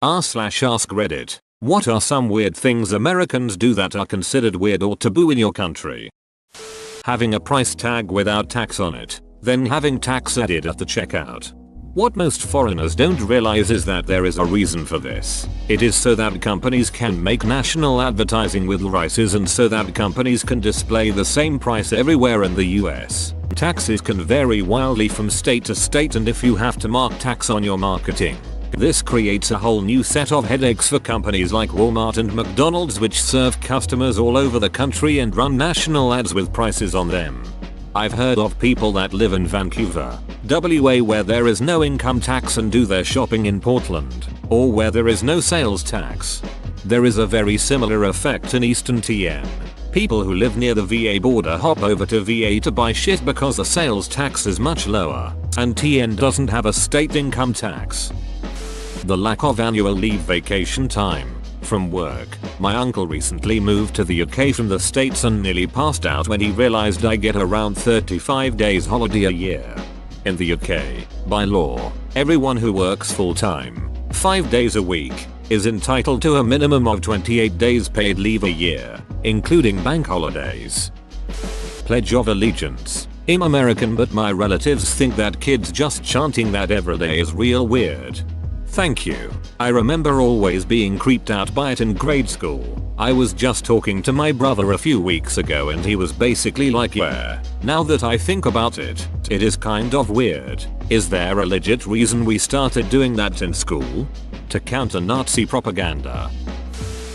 r/ask Reddit. What are some weird things Americans do that are considered weird or taboo in your country? Having a price tag without tax on it, then having tax added at the checkout. What most foreigners don't realize is that there is a reason for this. It is so that companies can make national advertising with prices and so that companies can display the same price everywhere in the US. Taxes can vary wildly from state to state, and if you have to mark tax on your marketing, this creates a whole new set of headaches for companies like Walmart and McDonald's, which serve customers all over the country and run national ads with prices on them. I've heard of people that live in Vancouver, WA, where there is no income tax and do their shopping in Portland, or where there is no sales tax. There is a very similar effect in Eastern TN. People who live near the VA border hop over to VA to buy shit because the sales tax is much lower, and TN doesn't have a state income tax. The lack of annual leave vacation time from work. My uncle recently moved to the UK from the States and nearly passed out when he realized I get around 35 days holiday a year. In the UK, by law, everyone who works full-time, 5 days a week, is entitled to a minimum of 28 days paid leave a year, including bank holidays. Pledge of Allegiance. I'm American, but my relatives think that kids just chanting that every day is real weird. Thank you. I remember always being creeped out by it in grade school. I was just talking to my brother a few weeks ago and he was basically like, yeah. Now that I think about it, it is kind of weird. Is there a legit reason we started doing that in school? To counter Nazi propaganda.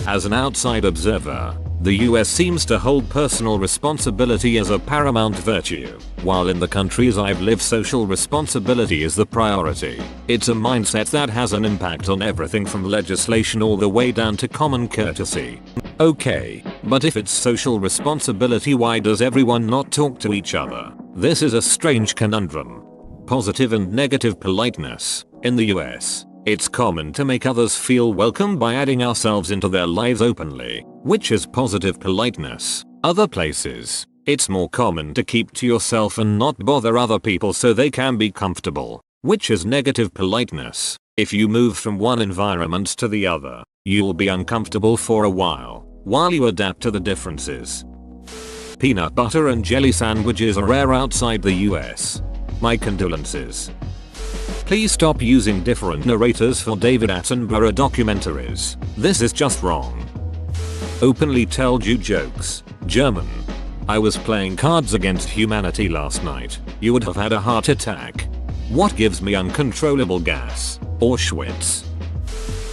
As an outside observer, the US seems to hold personal responsibility as a paramount virtue, while in the countries I've lived social responsibility is the priority. It's a mindset that has an impact on everything from legislation all the way down to common courtesy. Okay, but if it's social responsibility, why does everyone not talk to each other? This is a strange conundrum. Positive and negative politeness. In the US, it's common to make others feel welcome by adding ourselves into their lives openly, which is positive politeness. Other places, it's more common to keep to yourself and not bother other people so they can be comfortable, which is negative politeness. If you move from one environment to the other, you'll be uncomfortable for a while you adapt to the differences. Peanut butter and jelly sandwiches are rare outside the US. My condolences. Please stop using different narrators for David Attenborough documentaries. This is just wrong. Openly tell you jokes. German. I was playing Cards Against Humanity last night. You would have had a heart attack. What gives me uncontrollable gas? Auschwitz.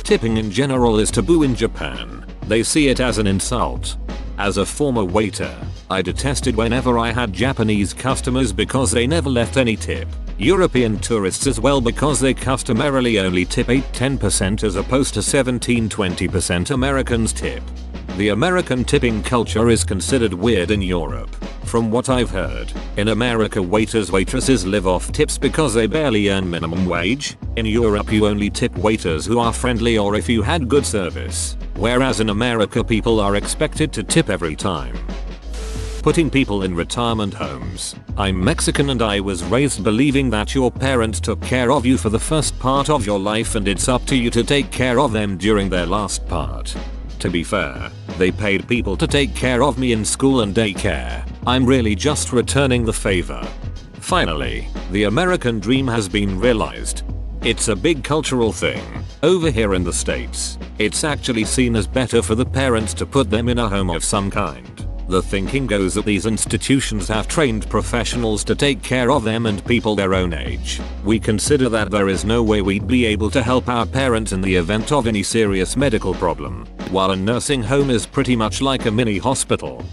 Tipping in general is taboo in Japan. They see it as an insult. As a former waiter, I detested whenever I had Japanese customers because they never left any tip. European tourists as well, because they customarily only tip 8-10% as opposed to 17-20% Americans tip. The American tipping culture is considered weird in Europe. From what I've heard, in America waitresses live off tips because they barely earn minimum wage. In Europe you only tip waiters who are friendly or if you had good service. Whereas in America people are expected to tip every time. Putting people in retirement homes. I'm Mexican and I was raised believing that your parents took care of you for the first part of your life and it's up to you to take care of them during their last part. To be fair, they paid people to take care of me in school and daycare. I'm really just returning the favor. Finally, the American dream has been realized. It's a big cultural thing. Over here in the States, it's actually seen as better for the parents to put them in a home of some kind. The thinking goes that these institutions have trained professionals to take care of them and people their own age. We consider that there is no way we'd be able to help our parents in the event of any serious medical problem, while a nursing home is pretty much like a mini hospital.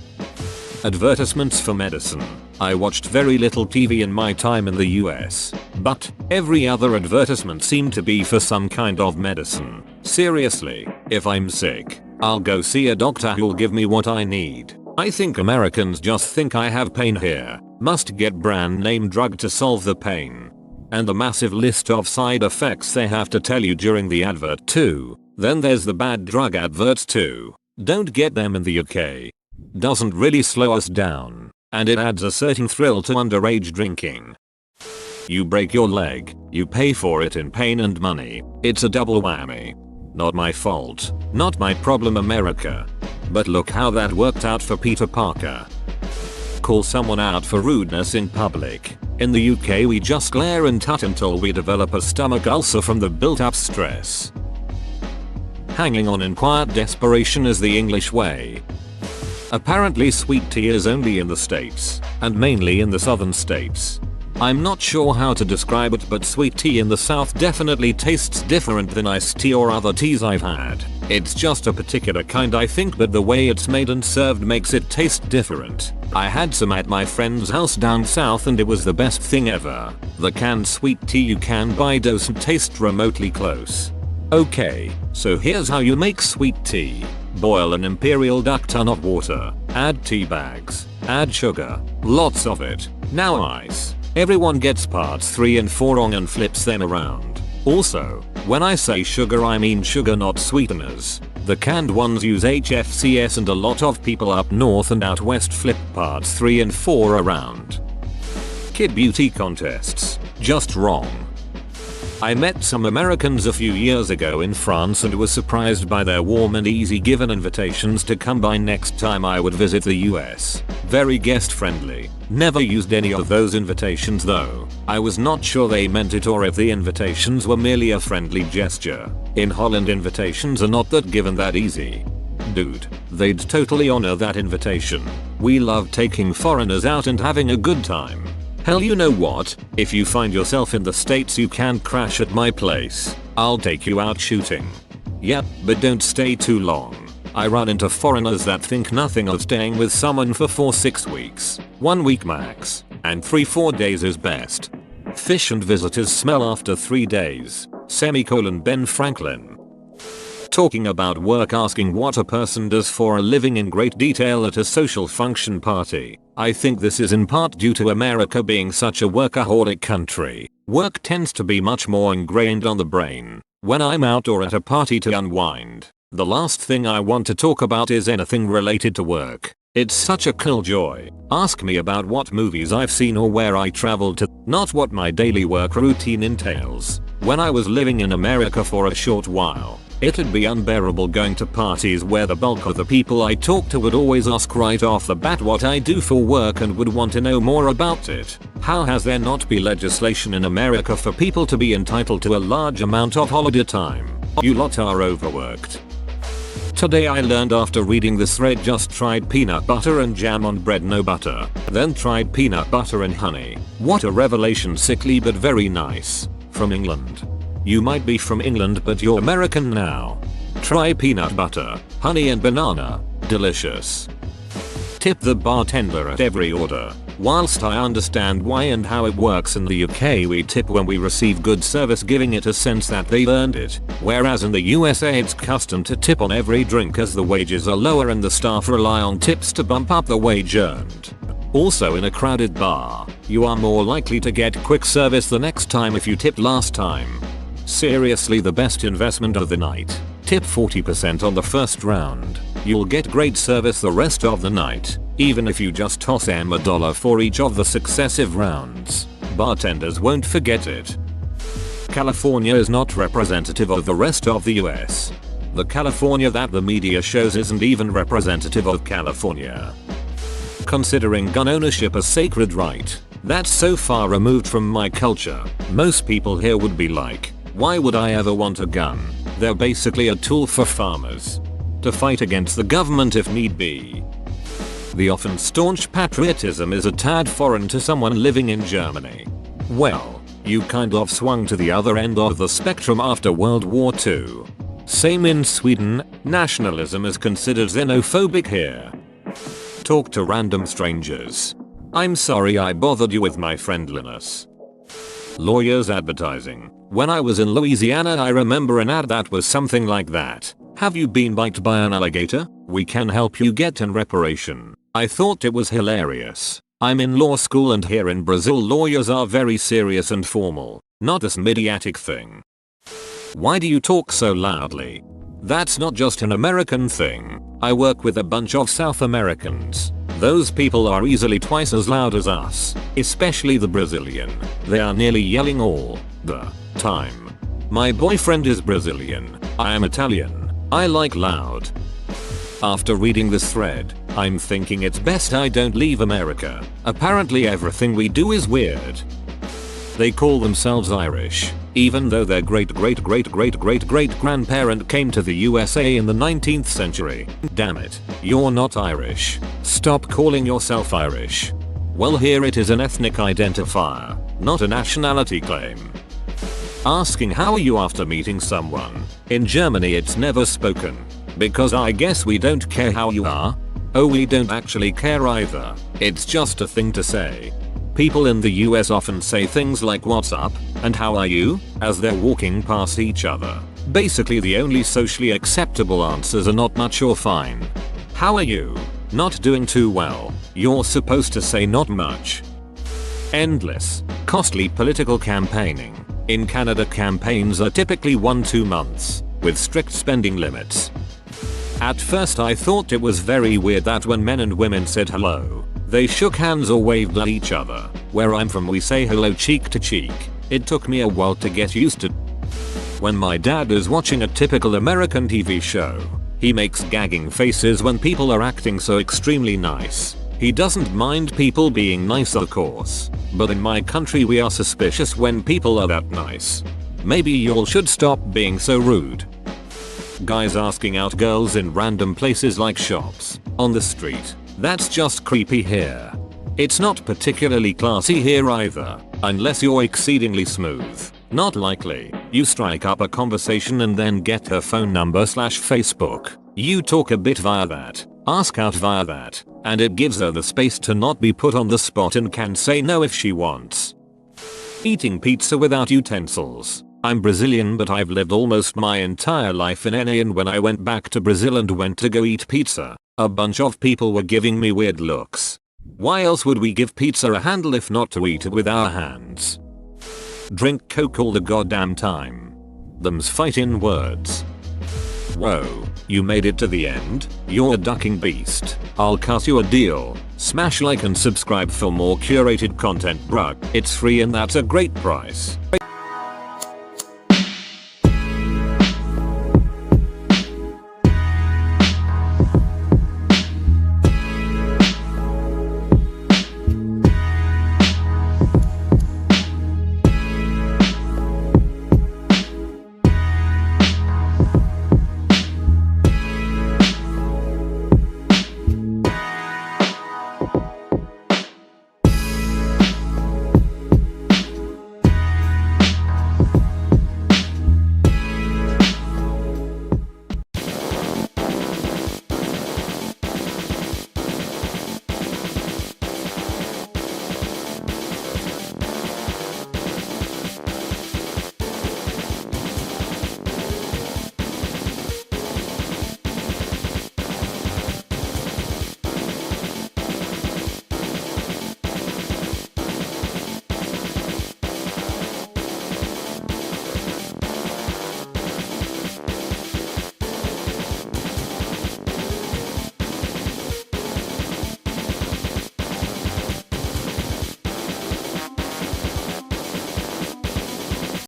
Advertisements for medicine. I watched very little TV in my time in the US, but every other advertisement seemed to be for some kind of medicine. Seriously, if I'm sick, I'll go see a doctor who'll give me what I need. I think Americans just think I have pain here, must get brand name drug to solve the pain. And the massive list of side effects they have to tell you during the advert too. Then there's the bad drug adverts too. Don't get them in the UK. Doesn't really slow us down, and it adds a certain thrill to underage drinking. You break your leg, you pay for it in pain and money. It's a double whammy. Not my fault. Not my problem, America. But look how that worked out for Peter Parker. Call someone out for rudeness in public. In the UK we just glare and tut until we develop a stomach ulcer from the built up stress. Hanging on in quiet desperation is the English way. Apparently sweet tea is only in the States, and mainly in the southern states. I'm not sure how to describe it, but sweet tea in the South definitely tastes different than iced tea or other teas I've had. It's just a particular kind I think, but the way it's made and served makes it taste different. I had some at my friend's house down south and it was the best thing ever. The canned sweet tea you can buy doesn't taste remotely close. Okay, so here's how you make sweet tea. Boil an imperial duck ton of water, add tea bags, add sugar, lots of it, now ice. Everyone gets parts 3 and 4 wrong and flips them around. Also, when I say sugar I mean sugar, not sweeteners. The canned ones use HFCS and a lot of people up north and out west flip parts 3 and 4 around. Kid beauty contests, just wrong. I met some Americans a few years ago in France and was surprised by their warm and easy given invitations to come by next time I would visit the US. Very guest friendly. Never used any of those invitations though. I was not sure they meant it or if the invitations were merely a friendly gesture. In Holland invitations are not that given that easy. Dude, they'd totally honor that invitation. We love taking foreigners out and having a good time. Hell, you know what? If you find yourself in the States you can crash at my place. I'll take you out shooting. Yep, but don't stay too long. I run into foreigners that think nothing of staying with someone for 4-6 weeks. 1 week max. And 3-4 days is best. Fish and visitors smell after 3 days. Ben Franklin. Talking about work, asking what a person does for a living in great detail at a social function party. I think this is in part due to America being such a workaholic country. Work tends to be much more ingrained on the brain. When I'm out or at a party to unwind, the last thing I want to talk about is anything related to work. It's such a killjoy. Ask me about what movies I've seen or where I traveled to, not what my daily work routine entails. When I was living in America for a short while, it'd be unbearable going to parties where the bulk of the people I talked to would always ask right off the bat what I do for work and would want to know more about it. How has there not been legislation in America for people to be entitled to a large amount of holiday time? You lot are overworked. Today I learned after reading this thread, just tried peanut butter and jam on bread, no butter. Then tried peanut butter and honey. What a revelation, sickly but very nice. From England. You might be from England but you're American now. Try peanut butter, honey and banana. Delicious. Tip the bartender at every order. Whilst I understand why and how it works in the UK, we tip when we receive good service, giving it a sense that they've earned it. Whereas in the USA it's custom to tip on every drink as the wages are lower and the staff rely on tips to bump up the wage earned. Also, in a crowded bar, you are more likely to get quick service the next time if you tipped last time. Seriously, the best investment of the night. Tip 40% on the first round. You'll get great service the rest of the night, even if you just toss them $1 for each of the successive rounds. Bartenders won't forget it. California is not representative of the rest of the US. The California that the media shows isn't even representative of California. Considering gun ownership a sacred right, that's so far removed from my culture. Most people here would be like, why would I ever want a gun? They're basically a tool for farmers. To fight against the government if need be. The often staunch patriotism is a tad foreign to someone living in Germany. Well, you kind of swung to the other end of the spectrum after World War II. Same in Sweden, nationalism is considered xenophobic here. Talk to random strangers. I'm sorry I bothered you with my friendliness. Lawyers advertising. When I was in Louisiana I remember an ad that was something like that. Have you been bitten by an alligator? We can help you get an reparation. I thought it was hilarious. I'm in law school and here in Brazil lawyers are very serious and formal. Not this mediatic thing. Why do you talk so loudly? That's not just an American thing. I work with a bunch of South Americans. Those people are easily twice as loud as us, especially the Brazilian. They are nearly yelling all the time. My boyfriend is Brazilian. I am Italian. I like loud. After reading this thread, I'm thinking it's best I don't leave America. Apparently everything we do is weird. They call themselves Irish, even though their great-great-great-great-great-grandparent came to the USA in the 19th century. Damn it, you're not Irish. Stop calling yourself Irish. Well, here it is, an ethnic identifier, not a nationality claim. Asking how are you after meeting someone. In Germany it's never spoken. Because I guess we don't care how you are? Oh, we don't actually care either. It's just a thing to say. People in the US often say things like "what's up" and "how are you" as they're walking past each other. Basically the only socially acceptable answers are "not much" or "fine." How are you? Not doing too well. You're supposed to say "not much." Endless, costly political campaigning. In Canada, campaigns are typically 1-2 months, with strict spending limits. At first I thought it was very weird that when men and women said hello, they shook hands or waved at each other. Where I'm from we say hello cheek to cheek. It took me a while to get used to. When my dad is watching a typical American TV show, he makes gagging faces when people are acting so extremely nice. He doesn't mind people being nice, of course, but in my country we are suspicious when people are that nice. Maybe y'all should stop being so rude. Guys asking out girls in random places like shops, on the street. That's just creepy here. It's not particularly classy here either, unless you're exceedingly smooth. Not likely. You strike up a conversation and then get her phone number / Facebook. You talk a bit via that, ask out via that, and it gives her the space to not be put on the spot and can say no if she wants. Eating pizza without utensils. I'm Brazilian, but I've lived almost my entire life in NA, and when I went back to Brazil and went to go eat pizza, a bunch of people were giving me weird looks. Why else would we give pizza a handle if not to eat it with our hands? Drink Coke all the goddamn time. Them's fightin' words. Whoa, you made it to the end? You're a ducking beast. I'll cut you a deal. Smash like and subscribe for more curated content, bruh. It's free and that's a great price.